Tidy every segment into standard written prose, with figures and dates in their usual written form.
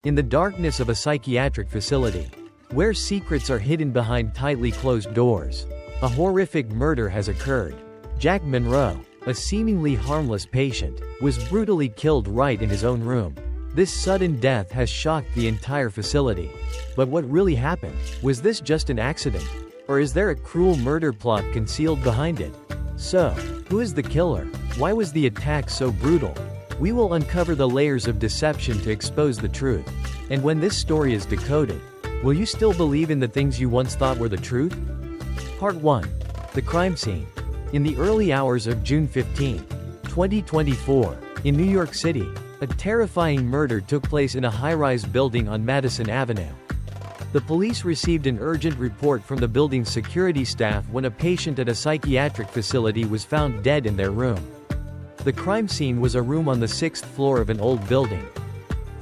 In the darkness of a psychiatric facility, where secrets are hidden behind tightly closed doors, a horrific murder has occurred. Jack Monroe, a seemingly harmless patient, was brutally killed right in his own room. This sudden death has shocked the entire facility. But what really happened? Was this just an accident? Or is there a cruel murder plot concealed behind it? So, who is the killer? Why was the attack so brutal? We will uncover the layers of deception to expose the truth. And when this story is decoded, will you still believe in the things you once thought were the truth? Part 1. The crime scene. In the early hours of June 15, 2024, in New York City, a terrifying murder took place in a high-rise building on Madison Avenue. The police received an urgent report from the building's security staff when a patient at a psychiatric facility was found dead in their room. The crime scene was a room on the 6th floor of an old building,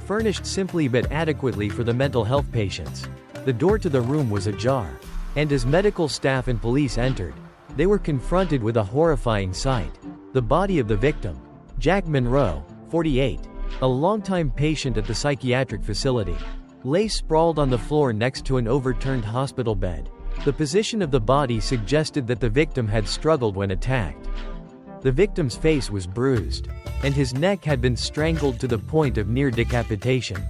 furnished simply but adequately for the mental health patients. The door to the room was ajar, and as medical staff and police entered, they were confronted with a horrifying sight. The body of the victim, Jack Monroe, 48, a longtime patient at the psychiatric facility, lay sprawled on the floor next to an overturned hospital bed. The position of the body suggested that the victim had struggled when attacked. The victim's face was bruised, and his neck had been strangled to the point of near decapitation.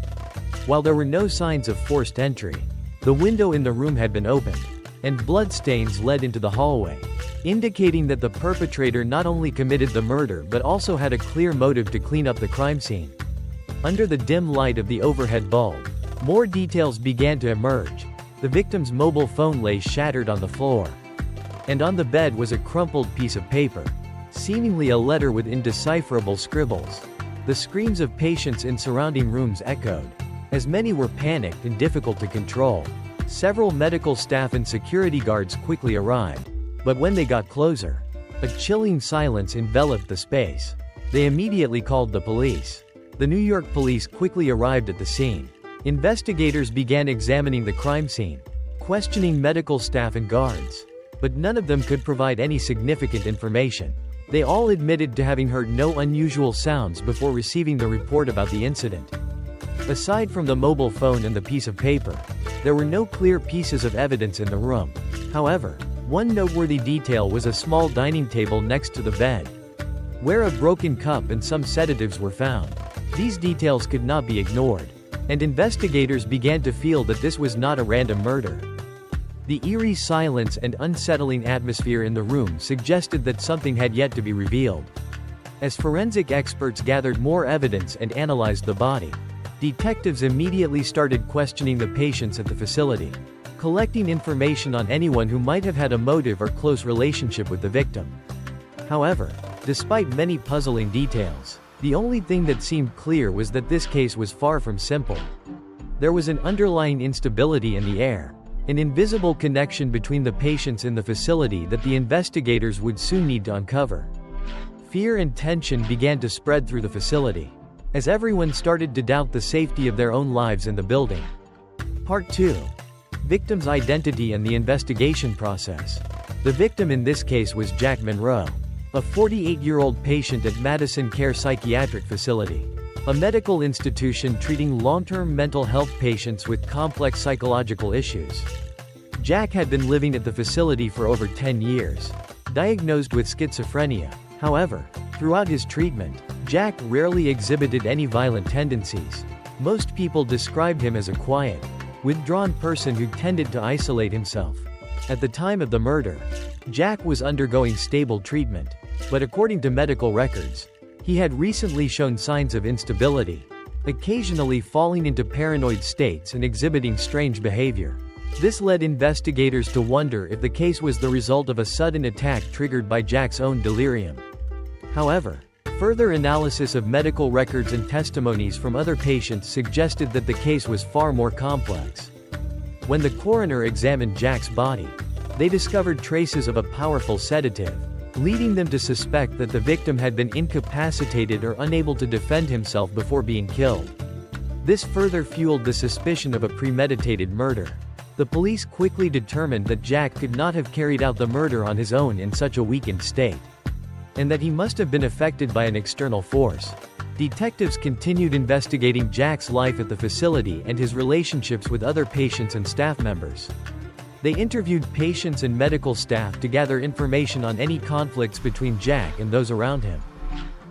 While there were no signs of forced entry, the window in the room had been opened, and bloodstains led into the hallway, indicating that the perpetrator not only committed the murder but also had a clear motive to clean up the crime scene. Under the dim light of the overhead bulb, more details began to emerge. The victim's mobile phone lay shattered on the floor, and on the bed was a crumpled piece of paper, seemingly a letter with indecipherable scribbles. The screams of patients in surrounding rooms echoed, as many were panicked and difficult to control. Several medical staff and security guards quickly arrived, but when they got closer, a chilling silence enveloped the space. They immediately called the police. The New York police quickly arrived at the scene. Investigators began examining the crime scene, questioning medical staff and guards, but none of them could provide any significant information. They all admitted to having heard no unusual sounds before receiving the report about the incident. Aside from the mobile phone and the piece of paper, there were no clear pieces of evidence in the room. However, one noteworthy detail was a small dining table next to the bed, where a broken cup and some sedatives were found. These details could not be ignored, and investigators began to feel that this was not a random murder. The eerie silence and unsettling atmosphere in the room suggested that something had yet to be revealed. As forensic experts gathered more evidence and analyzed the body, detectives immediately started questioning the patients at the facility, collecting information on anyone who might have had a motive or close relationship with the victim. However, despite many puzzling details, the only thing that seemed clear was that this case was far from simple. There was an underlying instability in the air, an invisible connection between the patients in the facility that the investigators would soon need to uncover. Fear and tension began to spread through the facility, as everyone started to doubt the safety of their own lives in the building. Part 2. Victim's identity and the investigation process. The victim in this case was Jack Monroe, a 48-year-old patient at Madison Care Psychiatric Facility, a medical institution treating long-term mental health patients with complex psychological issues. Jack had been living at the facility for over 10 years, diagnosed with schizophrenia. However, throughout his treatment, Jack rarely exhibited any violent tendencies. Most people described him as a quiet, withdrawn person who tended to isolate himself. At the time of the murder, Jack was undergoing stable treatment, but according to medical records, he had recently shown signs of instability, occasionally falling into paranoid states and exhibiting strange behavior. This led investigators to wonder if the case was the result of a sudden attack triggered by Jack's own delirium. However, further analysis of medical records and testimonies from other patients suggested that the case was far more complex. When the coroner examined Jack's body, they discovered traces of a powerful sedative, leading them to suspect that the victim had been incapacitated or unable to defend himself before being killed. This further fueled the suspicion of a premeditated murder. The police quickly determined that Jack could not have carried out the murder on his own in such a weakened state, and that he must have been affected by an external force. Detectives continued investigating Jack's life at the facility and his relationships with other patients and staff members. They interviewed patients and medical staff to gather information on any conflicts between Jack and those around him.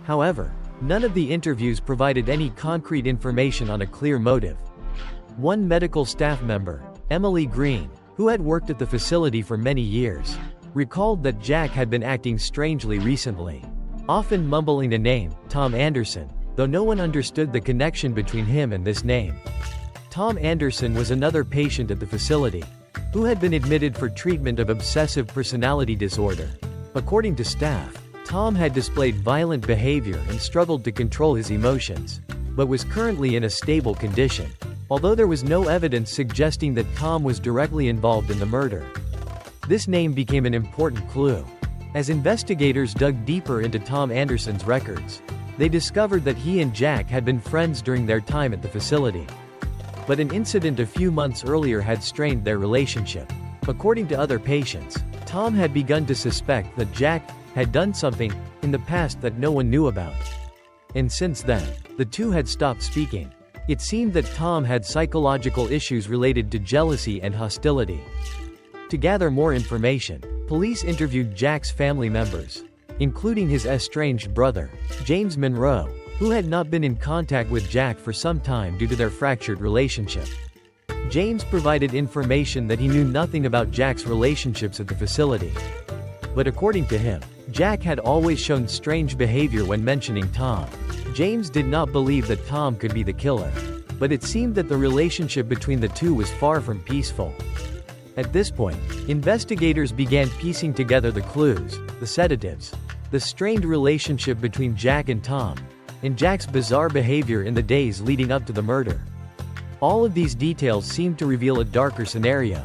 However, none of the interviews provided any concrete information on a clear motive. One medical staff member, Emily Green, who had worked at the facility for many years, recalled that Jack had been acting strangely recently, often mumbling the name, Tom Anderson, though no one understood the connection between him and this name. Tom Anderson was another patient at the facility, who had been admitted for treatment of obsessive personality disorder. According to staff, Tom had displayed violent behavior and struggled to control his emotions, but was currently in a stable condition, although there was no evidence suggesting that Tom was directly involved in the murder. This name became an important clue. As investigators dug deeper into Tom Anderson's records, they discovered that he and Jack had been friends during their time at the facility. But an incident a few months earlier had strained their relationship. According to other patients, Tom had begun to suspect that Jack had done something in the past that no one knew about. And since then, the two had stopped speaking. It seemed that Tom had psychological issues related to jealousy and hostility. To gather more information, police interviewed Jack's family members, including his estranged brother, James Monroe, who had not been in contact with Jack for some time due to their fractured relationship. James provided information that he knew nothing about Jack's relationships at the facility. But according to him, Jack had always shown strange behavior when mentioning Tom. James did not believe that Tom could be the killer, but it seemed that the relationship between the two was far from peaceful. At this point, investigators began piecing together the clues, the sedatives, the strained relationship between Jack and Tom, and Jack's bizarre behavior in the days leading up to the murder. All of these details seemed to reveal a darker scenario.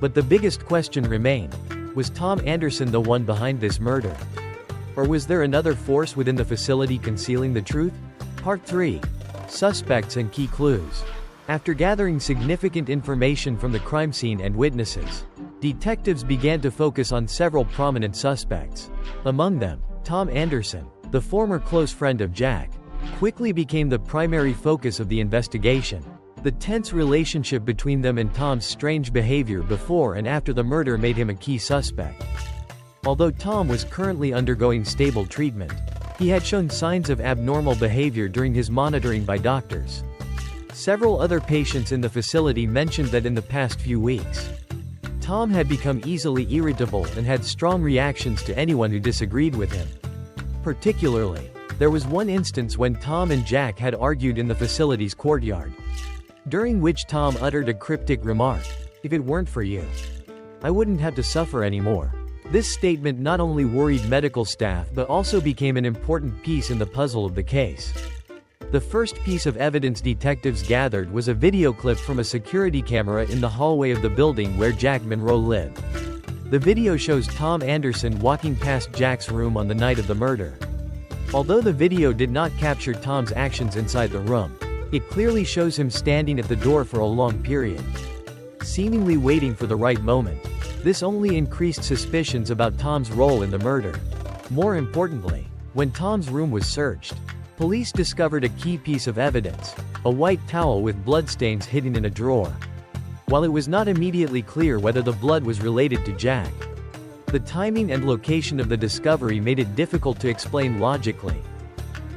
But the biggest question remained: was Tom Anderson the one behind this murder? Or was there another force within the facility concealing the truth? Part 3. Suspects and Key Clues. After gathering significant information from the crime scene and witnesses, detectives began to focus on several prominent suspects. Among them, Tom Anderson, the former close friend of Jack, quickly became the primary focus of the investigation. The tense relationship between them and Tom's strange behavior before and after the murder made him a key suspect. Although Tom was currently undergoing stable treatment, he had shown signs of abnormal behavior during his monitoring by doctors. Several other patients in the facility mentioned that in the past few weeks, Tom had become easily irritable and had strong reactions to anyone who disagreed with him. Particularly, there was one instance when Tom and Jack had argued in the facility's courtyard, during which Tom uttered a cryptic remark: "If it weren't for you, I wouldn't have to suffer anymore." This statement not only worried medical staff but also became an important piece in the puzzle of the case. The first piece of evidence detectives gathered was a video clip from a security camera in the hallway of the building where Jack Monroe lived. The video shows Tom Anderson walking past Jack's room on the night of the murder. Although the video did not capture Tom's actions inside the room, it clearly shows him standing at the door for a long period, seemingly waiting for the right moment. This only increased suspicions about Tom's role in the murder. More importantly, when Tom's room was searched, police discovered a key piece of evidence: a white towel with bloodstains hidden in a drawer. While it was not immediately clear whether the blood was related to Jack, the timing and location of the discovery made it difficult to explain logically.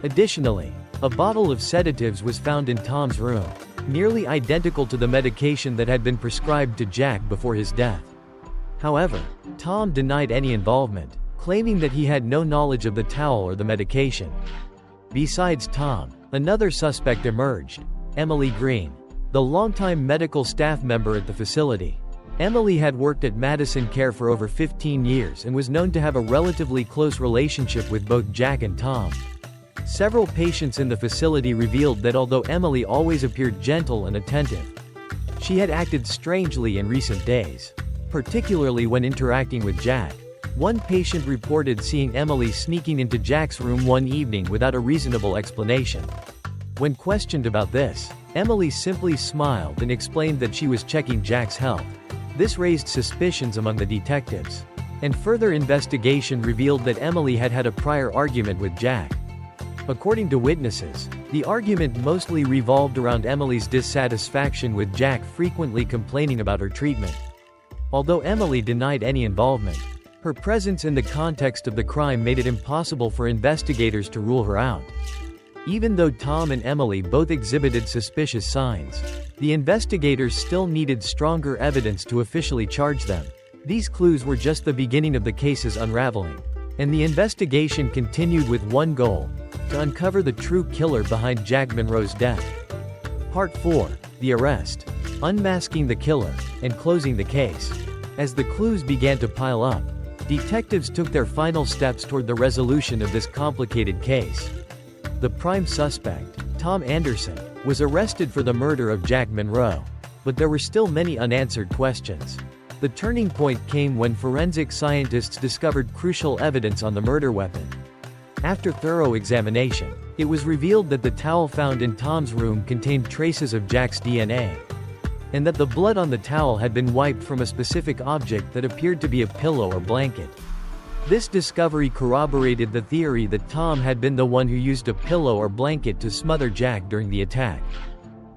Additionally, a bottle of sedatives was found in Tom's room, nearly identical to the medication that had been prescribed to Jack before his death. However, Tom denied any involvement, claiming that he had no knowledge of the towel or the medication. Besides Tom, another suspect emerged: Emily Green, the longtime medical staff member at the facility. Emily had worked at Madison Care for over 15 years and was known to have a relatively close relationship with both Jack and Tom. Several patients in the facility revealed that although Emily always appeared gentle and attentive, she had acted strangely in recent days, particularly when interacting with Jack. One patient reported seeing Emily sneaking into Jack's room one evening without a reasonable explanation. When questioned about this, Emily simply smiled and explained that she was checking Jack's health. This raised suspicions among the detectives, and further investigation revealed that Emily had had a prior argument with Jack. According to witnesses, the argument mostly revolved around Emily's dissatisfaction with Jack frequently complaining about her treatment. Although Emily denied any involvement, her presence in the context of the crime made it impossible for investigators to rule her out. Even though Tom and Emily both exhibited suspicious signs, the investigators still needed stronger evidence to officially charge them. These clues were just the beginning of the case's unraveling, and the investigation continued with one goal: to uncover the true killer behind Jack Monroe's death. Part 4: The Arrest, Unmasking the Killer, and Closing the Case. As the clues began to pile up, detectives took their final steps toward the resolution of this complicated case. The prime suspect, Tom Anderson, was arrested for the murder of Jack Monroe, but there were still many unanswered questions. The turning point came when forensic scientists discovered crucial evidence on the murder weapon. After thorough examination, it was revealed that the towel found in Tom's room contained traces of Jack's DNA, and that the blood on the towel had been wiped from a specific object that appeared to be a pillow or blanket. This discovery corroborated the theory that Tom had been the one who used a pillow or blanket to smother Jack during the attack.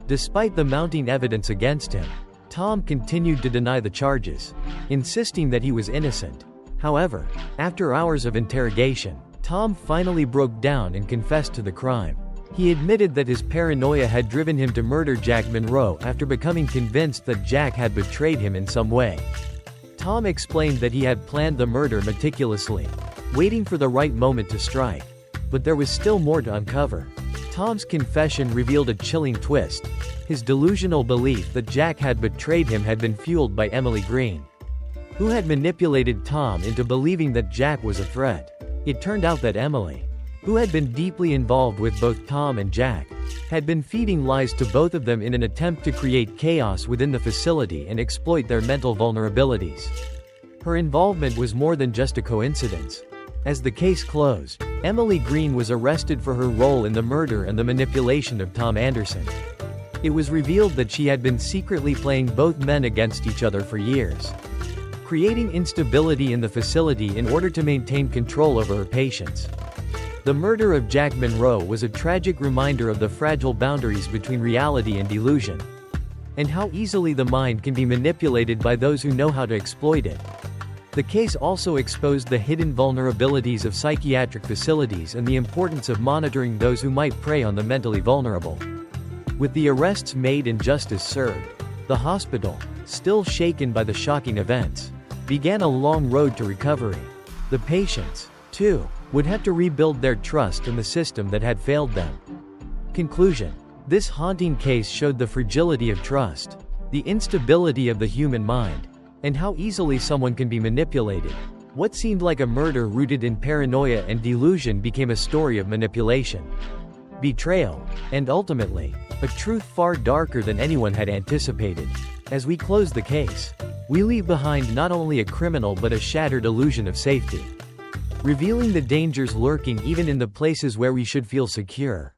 Despite the mounting evidence against him, Tom continued to deny the charges, insisting that he was innocent. However, after hours of interrogation, Tom finally broke down and confessed to the crime. He admitted that his paranoia had driven him to murder Jack Monroe after becoming convinced that Jack had betrayed him in some way. Tom explained that he had planned the murder meticulously, waiting for the right moment to strike. But there was still more to uncover. Tom's confession revealed a chilling twist. His delusional belief that Jack had betrayed him had been fueled by Emily Green, who had manipulated Tom into believing that Jack was a threat. It turned out that Emily, who had been deeply involved with both Tom and Jack, had been feeding lies to both of them in an attempt to create chaos within the facility and exploit their mental vulnerabilities. Her involvement was more than just a coincidence. As the case closed, Emily Green was arrested for her role in the murder and the manipulation of Tom Anderson. It was revealed that she had been secretly playing both men against each other for years, creating instability in the facility in order to maintain control over her patients. The murder of Jack Monroe was a tragic reminder of the fragile boundaries between reality and delusion, and how easily the mind can be manipulated by those who know how to exploit it. The case also exposed the hidden vulnerabilities of psychiatric facilities and the importance of monitoring those who might prey on the mentally vulnerable. With the arrests made and justice served, the hospital, still shaken by the shocking events, began a long road to recovery. The patients, too, would have to rebuild their trust in the system that had failed them. Conclusion: this haunting case showed the fragility of trust, the instability of the human mind, and how easily someone can be manipulated. What seemed like a murder rooted in paranoia and delusion became a story of manipulation, betrayal, and ultimately, a truth far darker than anyone had anticipated. As we close the case, we leave behind not only a criminal but a shattered illusion of safety, revealing the dangers lurking even in the places where we should feel secure.